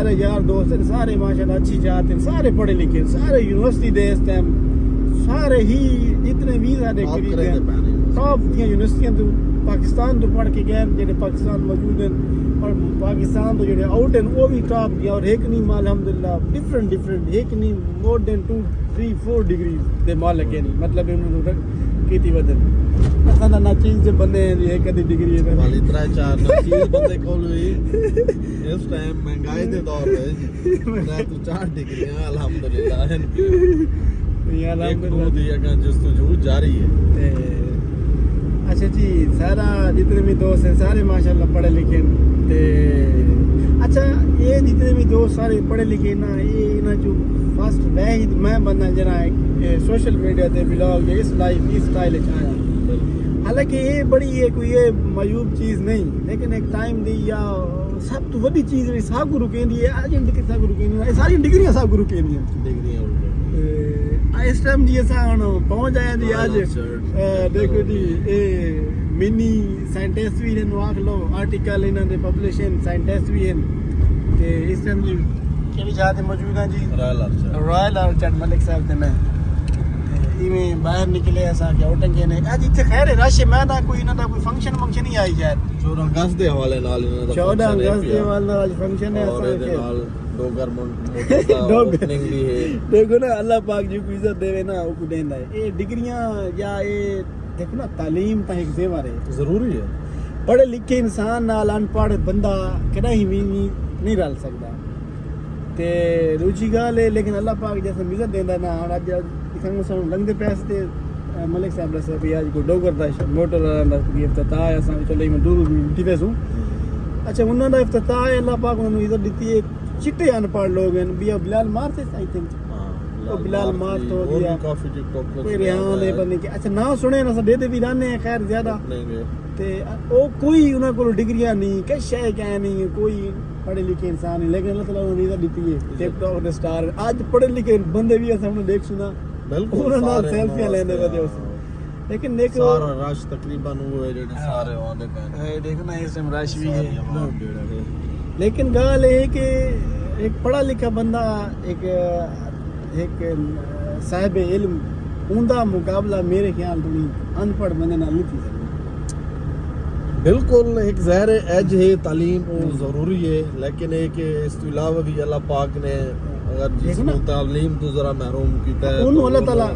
सारे यार दोस्त हैं, सारे माशाल्लाह अच्छी जात हैं, सारे पढ़े लिखे, सारे यूनिवर्सिटी दे इस टाइम, सारे ही जितने वीजा दे करीब टॉप ਦੀਆਂ ਯੂਨੀਵਰਸਿਟੀਆਂ ਤੋਂ ਪਾਕਿਸਤਾਨ ਤੋਂ ਪੜ੍ਹ ਕੇ ਗਏ ਜਿਹੜੇ ਪਾਕਿस्तान मौजूद हैं और पाकिस्तान तो ਜਿਹੜੇ आउट हैं वो भी टॉप दिया और एक नहीं अल्हम्दुलिल्लाह डिफरेंट एक नहीं मोर देन 2 3 4 डिग्री दे मालिक है नहीं मतलब इन्होंने ਕੀਤੀ ਵਦਨ ਅਸਾਂ ਦਾ ਨਾ ਚੀਜ਼ ਦੇ ਬੰਦੇ ਇੱਕ ਅੱਧੀ ਡਿਗਰੀ ਹੈ ਵਾਲੀ 3-4 ਨਾ ਚੀਜ਼ ਬੰਦੇ ਕੋਲ ਵੀ ਇਸ ਟਾਈਮ ਮਹਿੰਗਾਈ ਦੇ ਦੌਰ ਵਿੱਚ ਮੈਂ ਤੂੰ 4 ਡਿਗਰੀਆਂ ਅਲਹਮਦੁਲਿल्लाह ਹੈ ਇਹ ਅਲਹਮਦੁਲਿल्लाह ਦੀ ਅਗਾਂ ਜਸਤਜੂ ਜਾਰੀ ਹੈ अच्छा जी सारा जितने भी दोस्त हैं सारे माशाल्लाह पढ़े लिखे ते अच्छा ये जितने भी दोस्त सारे पढ़े लिखे ना ये ना जो फर्स्ट मैं बनना जरा सोशल मीडिया ते ब्लॉग इस लाइफ इस स्टाइल आया हालांकि ये बड़ी है कोई ये मायूब चीज़ नहीं लेकिन एक टाइम दी या सब तो वही चीज़ सब गुरु कहती है आज डिग्री सब गुरु कहती सारी डिग्रियां सब गुरु कहती डिग्रियां इस टाइम जी असा हम पहुंच आए जी आज देखो जी ये मिनी साइंटिस्ट भी इन्होंने आख लो आर्टिकल इन्होंने पब्लिश हैं साइंटिस्ट भी हैं ते इस टाइम जी केड़ी जगह ते मौजूद हैं जी रॉयल आर्चर्ड मलिक साहब ते मैं इवें बाहर निकले असा के आउटिंग ने आज इत्थे खैर रश मैं ना कोई इन्हां दा कोई फंक्शन ही आई शायद 14 अगस्त दे हवाले नाल इन्हां दा 14 अगस्त दे हवाले नाल आज फंक्शन है और इहदे नाल डोगर ओपनिंग भी है देखो ना अल्लाह पाक जो इज्जत देवे ना वो देंदा है ये डिग्रियां या ये देखो ना तालीम ता एक जेवर है जरूरी है पढ़े लिखे इंसान नाल अनपढ़ बंदा कदा ही भी नहीं रल सकदा ते दूजी गल है लेकिन अल्लाह पाक जैसे इज्जत देंदा ना आज दिखांगे सन लंघदे पैसे ते मलिक साहब से भी आज को डोगर दा मोटर दा इफ्तिताह है असा चले मैं दूर दिवेसू अच्छा उन्हां दा इफ्तिताह है अल्लाह पाक उन्हां इज्जत दी है चिट्टे अनपढ़ लोग हैं भी बिलाल मारते आई थिंक तो बिलाल मार तो दिया काफी टिकटॉक पे कोई रिहान है बने के अच्छा ना सुने ना दे दे भी रहने हैं खैर ज्यादा ते ओ कोई उन्हां कोल डिग्रियां नहीं किश है क्या नहीं कोई पढ़े लिखे इंसान नहीं लेकिन अल्लाह ताला ने इज्जत दी है टिकटॉक दे स्टार आज पढ़े लिखे बंदे भी अस हमने देख सुना बिल्कुल उन्हां नाल सेल्फियां लेने वजह उस लेकिन देखो सारा रश तकरीबन वो है जेडे सारे आंदे पे देखो ना इस टाइम रश भी है लेकिन गाल है कि एक पढ़ा लिखा बंदा एक साहिब इल्म उनका मुकाबला मेरे ख्याल तो नहीं अनपढ़ बंदे नाल नहीं थी सकता बिल्कुल एक ज़ाहिर एज है तालीम वो ज़रूरी है लेकिन एक इसके अलावा भी अल्लाह पाक ने अगर जिसको तालीम तो जरा महरूम कीता है उन अल्लाह ताला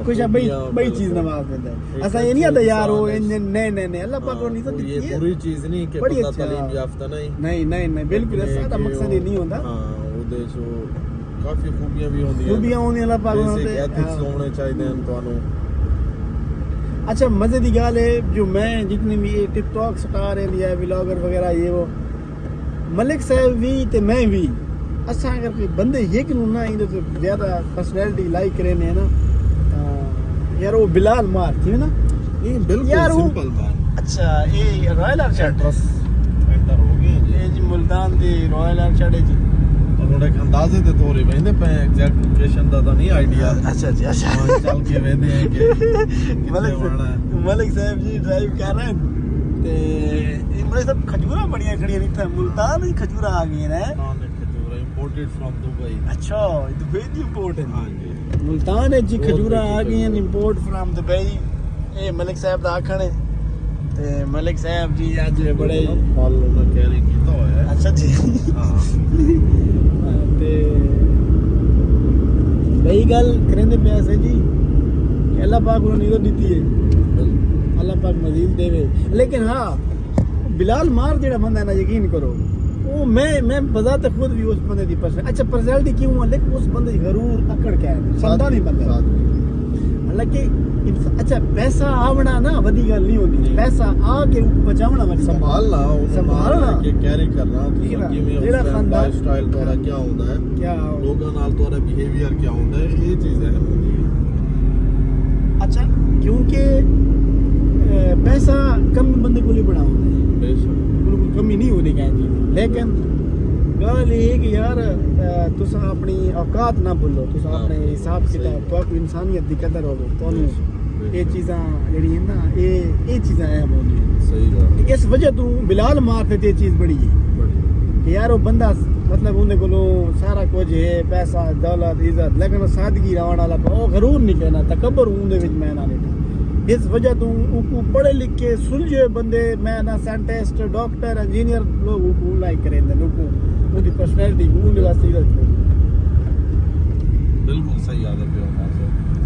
कुछ बड़ी चीज नवाज देता है ऐसा ये नहीं आता यार वो नहीं अल्लाह पाक ने इज्जत दी है ये पूरी चीज नहीं कि बंदा तालीम याफ्ता नहीं बिल्कुल ऐसा मकसद ही नहीं होता हां ਉਹਦੇ ਸੋ ਕਾਫੀ ਖੂਬੀਆਂ ਵੀ ਹੁੰਦੀਆਂ अल्लाह पाक ने एथिक्स होने चाहिए हैं ਤੁਹਾਨੂੰ अच्छा मजे की गल है जो मैं जितने भी ये टिकटॉक स्टार है या व्लॉगर वगैरह ये वो मलिक साहब भी ते मैं भी असा अगर कोई बंदे एक ना इधर तो ज्यादा पर्सनैलिटी लाइक करे ने ना यार वो बिलाल मार थी ना ये बिल्कुल सिंपल बात अच्छा ये रॉयल आर्चर्ड एंटर हो गए ये जी मुल्तान दी रॉयल आर्चर्ड है जी थोड़े अंदाजे ते तोरे वेंदे पे एग्जैक्ट लोकेशन दा तो नहीं आईडिया अच्छा जी अच्छा चल के वेंदे हैं कि मलिक साहब जी ड्राइव कर रहे हैं ते इनमें सब खजूरा बढ़िया खड़ी नहीं था मुल्तान ही खजूरा आ गए हैं खजूरा इंपोर्टेड फ्रॉम दुबई अच्छा दुबई दी इंपोर्ट है हां जी मुल्तान है जी खजूरा आ गई हैं इंपोर्ट फ्रॉम दुबई ये मलिक साहब दा आखण है ते मलिक साहब जी आज बड़े फॉल ना कैरी कीता होया है अच्छा जी हां ते बई गल करेंदे पैसे जी कि अल्लाह पाक उन्होंने इज्जत दी है अल्लाह पाक मजीद देवे लेकिन हाँ बिलाल मार जेड़ा बंदा है ना यकीन करो वो मैं बजाते खुद भी उस बंदे दी अच्छा पर्सनैलिटी क्यों है लेकिन उस बंदे गरूर अकड़ क्या है संदा नहीं बंदा हालांकि अच्छा पैसा आवना ना वधी गल नहीं होती पैसा आके बचावना वधी संभालना कि कैरी करना जेड़ा खानदान स्टाइल तोरा क्या होता है क्या लोगों नाल तोरा बिहेवियर क्या होता है ये चीज है अच्छा क्योंकि पैसा कम बंदे को लिए बड़ा होता है बिल्कुल कमी नहीं होती कहती लेकिन गल ये कि यार तुस अपनी औकात ना भूलो तुस अपने हिसाब किताब तो इंसानियत की कदर हो तो ये चीज़ा जी ना ये चीज़ा अहम होती सही इस वजह तू बिलाल मार ते चीज़ बड़ी है कि यार वो बंदा मतलब उन्हें को सारा कुछ है पैसा दौलत इज्जत लेकिन सादगी रहने वाला वो गरूर नहीं कहना तकबर उन्हें विच मैं ना लेटा इस वजह तो उनको पढ़े लिखे सुलझे बंदे मैं ना साइंटिस्ट डॉक्टर इंजीनियर लोग उनको लाइक करेंगे उनको उनकी पर्सनैलिटी उनके वास्ते इज्जत बिल्कुल सही आदत है